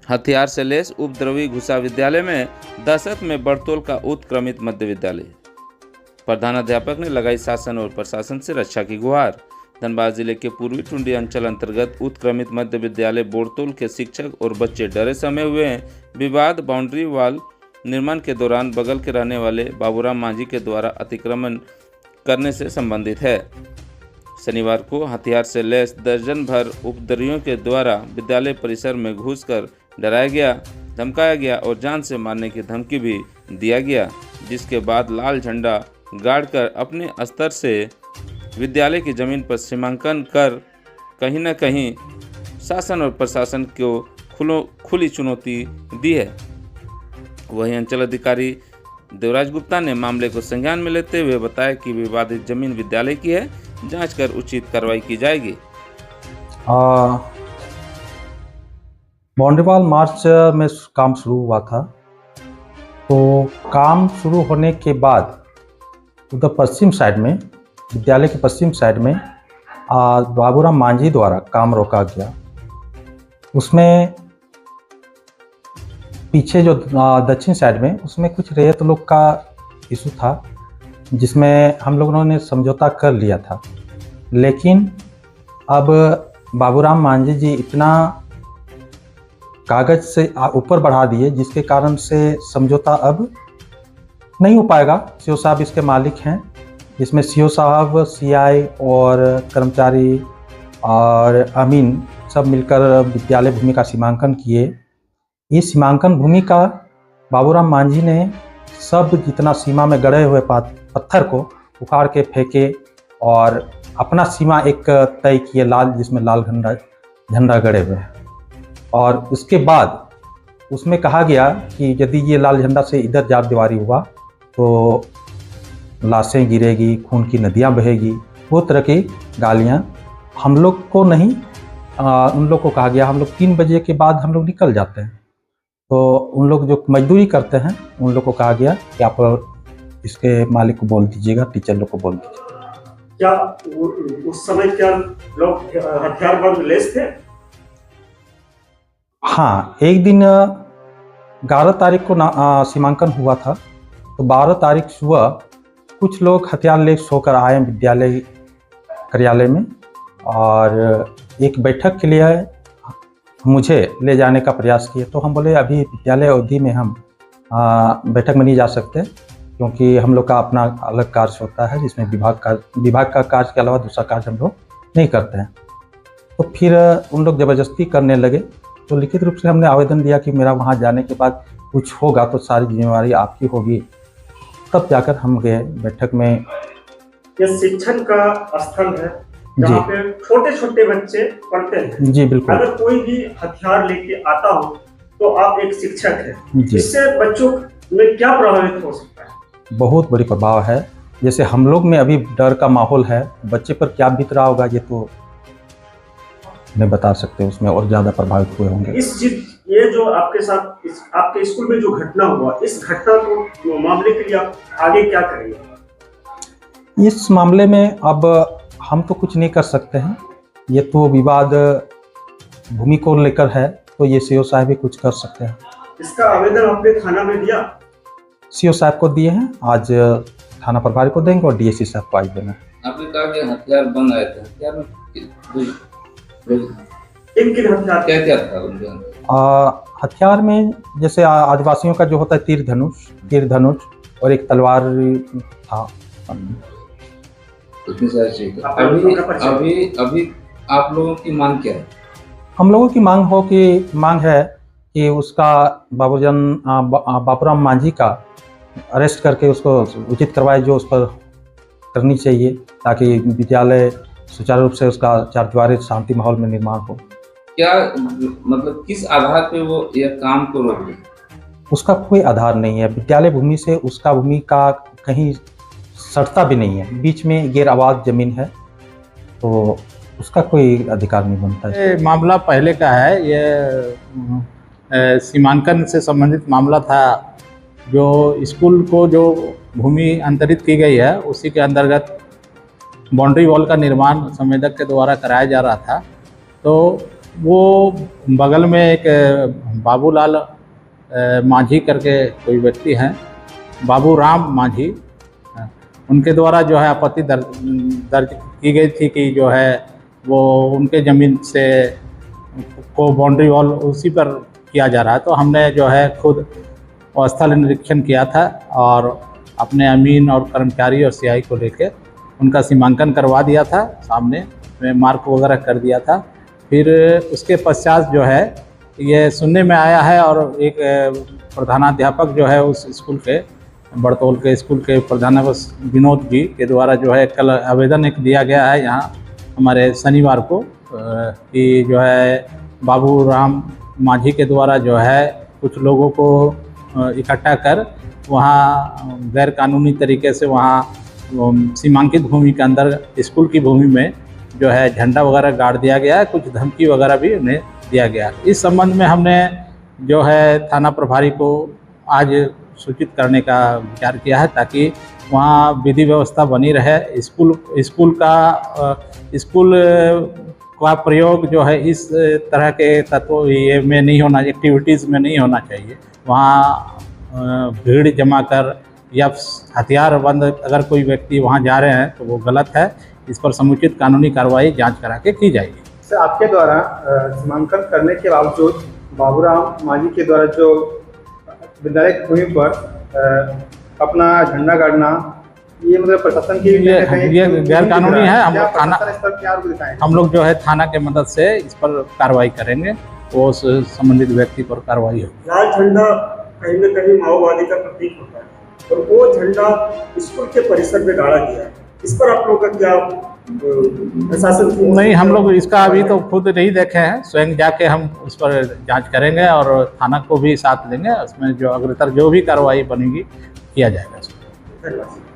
हथियार से लैस उपद्रवी घुसा विद्यालय में दहशत में बड़तोल का उत्क्रमित मध्य विद्यालय। प्रधानाध्यापक ने लगाई शासन और प्रशासन से रक्षा की गुहार। धनबाद जिले के पूर्वी टुंडी अंचल अंतर्गत उत्क्रमित मध्य विद्यालय बोरतोल के शिक्षक और बच्चे डरे समय हुए हैं। विवाद बाउंड्री वॉल निर्माण के दौरान बगल के रहने वाले बाबूराम मांझी के द्वारा अतिक्रमण करने से संबंधित है। शनिवार को हथियार से लैस दर्जन भर उपद्रवियों के द्वारा विद्यालय परिसर में घुसकर डराया गया, धमकाया गया और जान से मारने की धमकी भी दिया गया, जिसके बाद लाल झंडा गाड़कर अपने स्तर से विद्यालय की जमीन पर सीमांकन कर कहीं न कहीं शासन और प्रशासन को खुली चुनौती दी है। वहीं अंचल अधिकारी देवराज गुप्ता ने मामले को संज्ञान में लेते हुए बताया कि विवादित जमीन विद्यालय की है, जांच कर उचित कार्रवाई की जाएगी। बाउंड्री वॉल मार्च में काम शुरू हुआ था, तो काम शुरू होने के बाद उधर पश्चिम साइड में, विद्यालय के पश्चिम साइड में बाबूराम मांझी द्वारा काम रोका गया। उसमें पीछे जो दक्षिण साइड में, उसमें कुछ रैयत लोग का इशू था, जिसमें हम लोगों ने समझौता कर लिया था। लेकिन अब बाबूराम मांझी जी इतना कागज से ऊपर बढ़ा दिए, जिसके कारण से समझौता अब नहीं हो पाएगा। सीओ साहब इसके मालिक हैं, इसमें सीओ साहब, सीआई और कर्मचारी और अमीन सब मिलकर विद्यालय भूमि का सीमांकन किए। इस सीमांकन भूमि का बाबूराम मांझी ने सब जितना सीमा में गड़े हुए पत्थर को उखाड़ के फेंके और अपना सीमा एक तय किए लाल, जिसमें लाल झंडा गड़े हुए हैं। और उसके बाद उसमें कहा गया कि यदि ये लाल झंडा से इधर जार दीवारी हुआ तो लाशें गिरेगी, खून की नदियाँ बहेगी, वो तरह की गालियाँ हम लोग को नहीं, उन लोग को कहा गया। हम लोग 3 बजे के बाद हम लोग निकल जाते हैं, तो उन लोग जो मजदूरी करते हैं उन लोग को कहा गया कि आप इसके मालिक को बोल दीजिएगा, टीचर लोग को बोल दीजिएगा। क्या उस समय क्या लोग हथियारबंद लैस थे? हाँ, एक दिन 11 तारीख को सीमांकन हुआ था, तो 12 तारीख सुबह कुछ लोग हथियार लेस होकर आए विद्यालय कार्यालय में और एक बैठक के लिए मुझे ले जाने का प्रयास किए। तो हम बोले अभी विद्यालय अवधि में हम बैठक में नहीं जा सकते, क्योंकि हम लोग का अपना अलग कार्य होता है, जिसमें विभाग का कार्य के अलावा दूसरा कार्य हम लोग नहीं करते हैं। तो फिर उन लोग ज़बरदस्ती करने लगे। तो लिखित रूप से हमने आवेदन दिया कि मेरा वहाँ जाने के बाद कुछ होगा तो सारी जिम्मेवारी आपकी होगी। तब जाकर हम गए बैठक में। यह शिक्षण का स्थल है जहाँ पे छोटे छोटे बच्चे पढ़ते हैं। जी बिल्कुल। अगर कोई भी हथियार लेके आता हो तो आप एक शिक्षक हैं, इससे बच्चों में क्या प्रभावित हो सकता है? बहुत बड़ी प्रभाव है। जैसे हम लोग में अभी डर का माहौल है, बच्चे पर क्या बीत रहा होगा ये तो नहीं बता सकते, उसमें और ज़्यादा प्रभावित हुए होंगे। ये जो आपके साथ आपके स्कूल में जो घटना हुआ, इस घटना को मामले के लिए आप आगे क्या करेंगे? इस मामले में अब हम तो कुछ नहीं कर सकते हैं, ये तो विवाद भूमि को लेकर है, तो ये सीओ साहब भी कुछ कर सकते हैं। इसका आवेदन आपने थाना में दिया? सीओ साहब को दिए हैं, आज थाना प्रभारी को देंगे और डीएसपी साहब को आज देना। आपने कहा कि हथियार बंद आए थे, हथियार में किन हथियार क्या था उनके? हथियार में जैसे आदिवासियों का जो होता है तीर धनुष और एक तलवार था। अभी आप लोगों की मांग क्या है? हम लोगों की मांग है कि उसका बाबूराम मांझी का अरेस्ट करके उसको उचित कार्रवाई जो उस पर करनी चाहिए, ताकि विद्यालय सुचारू रूप से उसका चारदीवारी शांति माहौल में निर्माण हो। क्या मतलब किस आधार पे वो यह काम को रोक रहे? उसका कोई आधार नहीं है। विद्यालय भूमि से उसका भूमि का कहीं सटता भी नहीं है, बीच में गैर आबाद जमीन है, तो उसका कोई अधिकार नहीं बनता है। ये मामला पहले का है, ये सीमांकन से संबंधित मामला था। जो स्कूल को जो भूमि अंतरित की गई है उसी के अंतर्गत बाउंड्री वॉल का निर्माण संवेदक के द्वारा कराया जा रहा था। तो वो बगल में एक बाबूलाल माझी करके कोई व्यक्ति हैं, बाबू राम माझी, उनके द्वारा जो है आपत्ति दर्ज की गई थी कि जो है वो उनके ज़मीन से को बाउंड्री वॉल उसी पर किया जा रहा है। तो हमने जो है खुद स्थल निरीक्षण किया था और अपने अमीन और कर्मचारी और सीआई को लेकर उनका सीमांकन करवा दिया था, सामने में मार्क वगैरह कर दिया था। फिर उसके पश्चात जो है ये सुनने में आया है और एक प्रधानाध्यापक जो है उस स्कूल के बड़तौल के स्कूल के प्रधानाध्यापक विनोद जी के द्वारा जो है कल आवेदन एक दिया गया है यहाँ हमारे शनिवार को कि जो है बाबू राम माझी के द्वारा जो है कुछ लोगों को इकट्ठा कर वहाँ गैर कानूनी तरीके से वहाँ सीमांकित भूमि के अंदर स्कूल की भूमि में जो है झंडा वगैरह गाड़ दिया गया है, कुछ धमकी वगैरह भी उन्हें दिया गया। इस संबंध में हमने जो है थाना प्रभारी को आज सूचित करने का विचार किया है ताकि वहाँ विधि व्यवस्था बनी रहे। स्कूल का प्रयोग जो है इस तरह के तत्व ये में नहीं होना, एक्टिविटीज़ में नहीं होना चाहिए। वहाँ भीड़ जमा कर या हथियारबंद अगर कोई व्यक्ति वहाँ जा रहे हैं तो वो गलत है। इस पर समुचित कानूनी कार्रवाई जांच करा के की जाएगी। सर, आपके द्वारा सीमांकन करने के बावजूद बाबूराम माझी के द्वारा जो विद्यालय की भूमि पर अपना झंडा गाड़ना, ये मतलब प्रशासन की ये गैर कानूनी है। हम लोग जो है थाना के मदद से इस पर कार्रवाई करेंगे, वो संबंधित व्यक्ति पर कार्रवाई होगी। लाल झंडा कहीं न कहीं माओवादी का प्रतीक होता है और वो झंडा स्कूल के परिसर में गाड़ा गया है, इस पर आप लोगों का क्या प्रशासन? नहीं, हम लोग इसका अभी तो खुद नहीं देखे हैं, स्वयं जाके हम उस पर जांच करेंगे और थाना को भी साथ लेंगे। उसमें जो अग्रतर जो भी कार्रवाई बनेगी किया जाएगा। धन्यवाद।